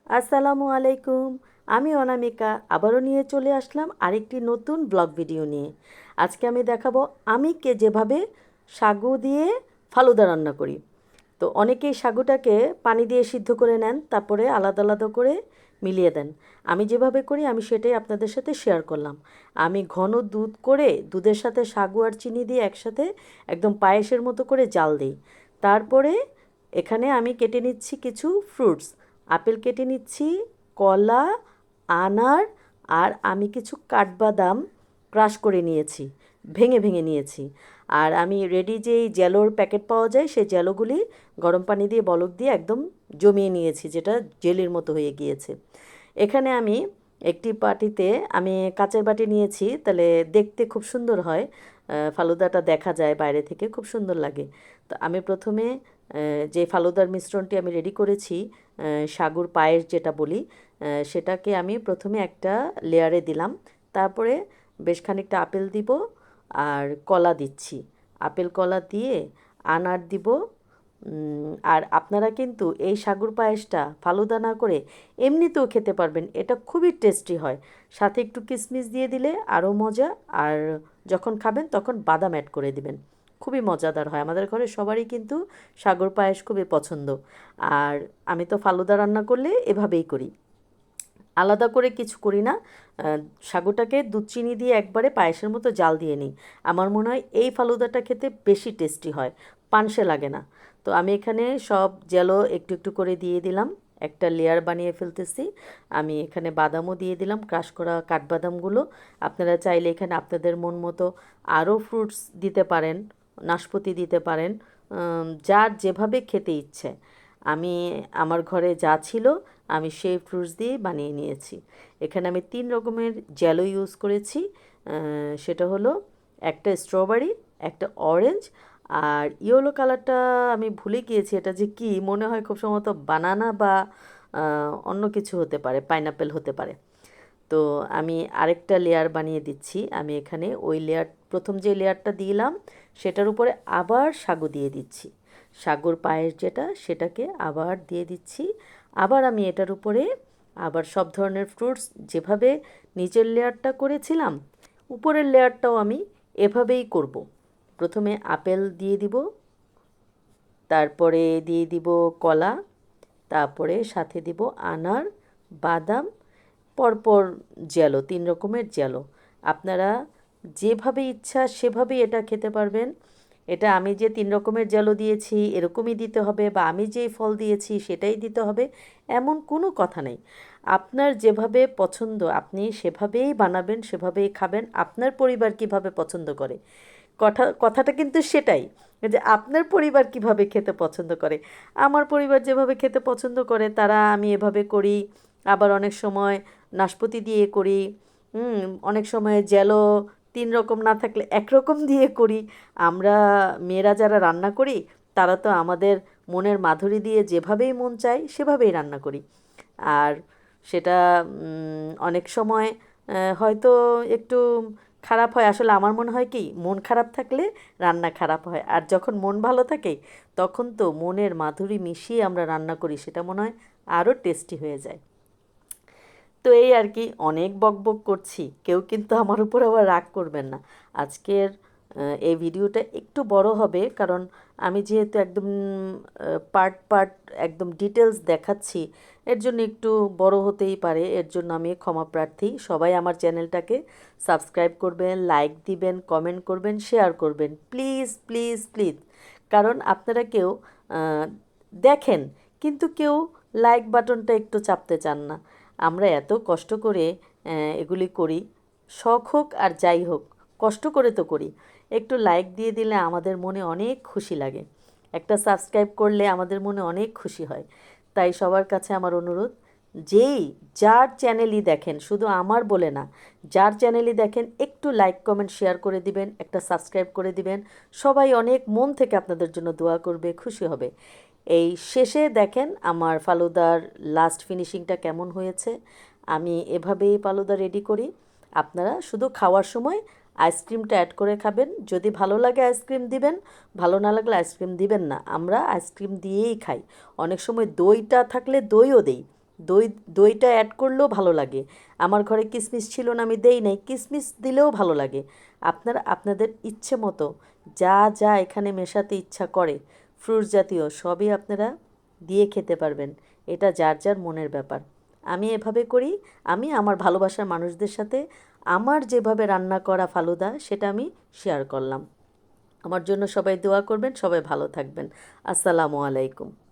আসসালামু আলাইকুম। আমি অনামিকা আবারও নিয়ে চলে আসলাম আরেকটি নতুন ব্লগ ভিডিও নিয়ে। আজকে আমি দেখাবো আমি যেভাবে সাগু দিয়ে ফালুদা রান্না করি। তো অনেকেই সাগুটাকে পানি দিয়ে সিদ্ধ করে নেন, তারপরে আলাদা আলাদা করে মিলিয়ে দেন। আমি যেভাবে করি আমি সেটাই আপনাদের সাথে শেয়ার করলাম। আমি ঘন দুধ করে দুধের সাথে সাগু আর চিনি দিয়ে একসাথে একদম পায়েসের মতো করে জাল দিই। তারপরে এখানে আমি কেটে নিচ্ছি কিছু ফ্রুটস। আপেল কেটে নিচ্ছি, কলা, আনার, আর আমি কিছু কাঠবাদাম ক্রাশ করে নিয়েছি, ভেঙে ভেঙে নিয়েছি। আর আমি রেডি যেই জেলোর প্যাকেট পাওয়া যায় সেই জেলোগুলি গরম পানি দিয়ে বলক দিয়ে একদম জমিয়ে নিয়েছি, যেটা জেলির মতো হয়ে গিয়েছে। এখানে আমি একটি বাটিতে আমি কাঁচের বাটি নিয়েছি, তাহলে দেখতে খুব সুন্দর হয়। ফালুদাটা দেখা যায় বাইরে থেকে, খুব সুন্দর লাগে। তো আমি প্রথমে যে ফালুদার মিশ্রণটি আমি রেডি করেছি, সাগুর পায়েস যেটা বলি, সেটাকে আমি প্রথমে একটা লেয়ারে দিলাম। তারপরে বেশ খানিকটা আপেল দিব আর কলা দিচ্ছি। আপেল কলা দিয়ে আনার দিব। আর আপনারা কিন্তু এই সাগুর পায়েসটা ফালুদা না করে এমনিতেও খেতে পারবেন, এটা খুবই টেস্টি হয়। সাথে একটু কিশমিশ দিয়ে দিলে আরও মজা। আর যখন খাবেন তখন বাদাম অ্যাড করে দিবেন, খুবই মজাদার হয়। আমাদের ঘরে সবারই কিন্তু সাগর পায়েস খুবই পছন্দ। আর আমি তো ফালুদা রান্না করলে এভাবেই করি, আলাদা করে কিছু করি না। সাগুটাকে দুধ চিনি দিয়ে একবারে পায়েসের মতো জাল দিয়ে নিই। আমার মনে হয় এই ফালুদাটা খেতে বেশি টেস্টি হয়, পানসে লাগে না। তো আমি এখানে সব জেলো একটু একটু করে দিয়ে দিলাম, একটা লেয়ার বানিয়ে ফেলতেছি। আমি এখানে বাদামও দিয়ে দিলাম, ক্রাশ করা কাঠবাদামগুলো। আপনারা চাইলে এখানে আপনাদের মন মতো আরও ফ্রুটস দিতে পারেন, নাশপাতি দিতে পারেন, যার যেভাবে খেতে ইচ্ছে। আমি আমার ঘরে যা ছিল আমি সেই ফ্রুটস দিয়ে বানিয়ে নিয়েছি। এখানে আমি 3 রকমের জেলো ইউজ করেছি। সেটা হলো একটা স্ট্রবেরি, একটা অরেঞ্জ, আর ইয়েলো কালারটা আমি ভুলে গিয়েছি এটা যে কী, মনে হয় খুব সম্ভবত বানানা বা অন্য কিছু হতে পারে, পাইনাপেল হতে পারে। তো আমি আরেকটা লেয়ার বানিয়ে দিচ্ছি। আমি এখানে ওই লেয়ার, প্রথম যে লেয়ারটা দিলাম সেটার উপরে আবার সাগু দিয়ে দিচ্ছি, সাগুর পায়েস যেটা সেটাকে আবার দিয়ে দিচ্ছি। আবার আমি এটার উপরে আবার সব ধরনের ফ্রুটস যেভাবে নিচের লেয়ারটা করেছিলাম উপরের লেয়ারটাও আমি এভাবেই করব। প্রথমে আপেল দিয়ে দিব, তারপরে দিয়ে দিব কলা, তারপরে সাথে দিব আনার, বাদাম, পরপর জেলো, 3 রকমের জেলো। আপনারা যেভাবে ইচ্ছা সেভাবেই এটা খেতে পারবেন। এটা আমি যে 3 রকমের জেলো দিয়েছি এরকমই দিতে হবে, বা আমি যেই ফল দিয়েছি সেটাই দিতে হবে, এমন কোনো কথা নেই। আপনার যেভাবে পছন্দ আপনি সেভাবেই বানাবেন, সেভাবেই খাবেন। আপনার পরিবার কিভাবে পছন্দ করে, কথাটা কিন্তু সেটাই, যে আপনার পরিবার কিভাবে খেতে পছন্দ করে। আমার পরিবার যেভাবে খেতে পছন্দ করে তারা আমি এভাবে করি। আবার অনেক সময় নাশপাতি দিয়ে করি, অনেক সময় জেলো 3 রকম না থাকলে 1 রকম দিয়ে করি। আমরা মেয়েরা যারা রান্না করি তারা তো আমাদের মনের মাধুরী দিয়ে যেভাবেই মন চায় সেভাবেই রান্না করি। আর সেটা অনেক সময় হয়তো একটু খারাপ হয়। আসলে আমার মনে হয় কি, মন খারাপ থাকলে রান্না খারাপ হয়, আর যখন মন ভালো থাকে তখন তো মনের মাধুরী মিশিয়ে আমরা রান্না করি, সেটা মনে হয় আরও টেস্টি হয়ে যায়। তো এই আর কি, অনেক বকবক করছি, কেউ কিন্তু আমার উপর আবার রাগ করবেন না। আজকের এই ভিডিওটা একটু বড় হবে, কারণ আমি যেহেতু একদম পার্ট পার্ট একদম ডিটেলস দেখাচ্ছি, এর জন্য একটু বড় হতেই পারে। এর জন্য আমি ক্ষমা প্রার্থী। সবাই আমার চ্যানেলটাকে সাবস্ক্রাইব করবেন, লাইক দিবেন, কমেন্ট করবেন, শেয়ার করবেন, প্লিজ প্লিজ প্লিজ। কারণ আপনারা কেউ দেখেন কিন্তু কেউ লাইক বাটনটা একটু চাপতে চান না। আমরা এত কষ্ট করে এগুলি করি, শখ হোক আর যাই হোক, কষ্ট করে তো করি। একটু লাইক দিয়ে দিলে আমাদের মনে অনেক খুশি লাগে, একটা সাবস্ক্রাইব করলে আমাদের মনে অনেক খুশি হয়। তাই সবার কাছে আমার অনুরোধ, যেই যার চ্যানেলই দেখেন, শুধু আমার বলে না, যার চ্যানেলই দেখেন একটু লাইক কমেন্ট শেয়ার করে দিবেন, একটা সাবস্ক্রাইব করে দিবেন। সবাই অনেক মন থেকে আপনাদের জন্য দোয়া করবে, খুশি হবে। এই শেষে দেখেন আমার ফালুদার লাস্ট ফিনিশিংটা কেমন হয়েছে। আমি এভাবেই ফালুদা রেডি করি। আপনারা শুধু খাওয়ার সময় আইসক্রিমটা অ্যাড করে খাবেন। যদি ভালো লাগে আইসক্রিম দিবেন, ভালো না লাগলে আইসক্রিম দিবেন না। আমরা আইসক্রিম দিয়েই খাই, অনেক সময় দইটা থাকলে দইও দেই, দই দইটা অ্যাড করলেও ভালো লাগে। আমার ঘরে কিশমিশ ছিল না, আমি দেই নাই, কিশমিশ দিলেও ভালো লাগে। আপনারা আপনাদের ইচ্ছে মতো যা যা এখানে মেশাতে ইচ্ছা করে ফ্রুটস জাতীয় সবই আপনারা দিয়ে খেতে পারবেন। এটা যার যার মনের ব্যাপার। আমি এভাবে করি। আমি আমার ভালোবাসার মানুষদের সাথে আমার যেভাবে রান্না করা ফালুদা সেটা আমি শেয়ার করলাম। আমার জন্য সবাই দোয়া করবেন, সবাই ভালো থাকবেন। আসসালামু আলাইকুম।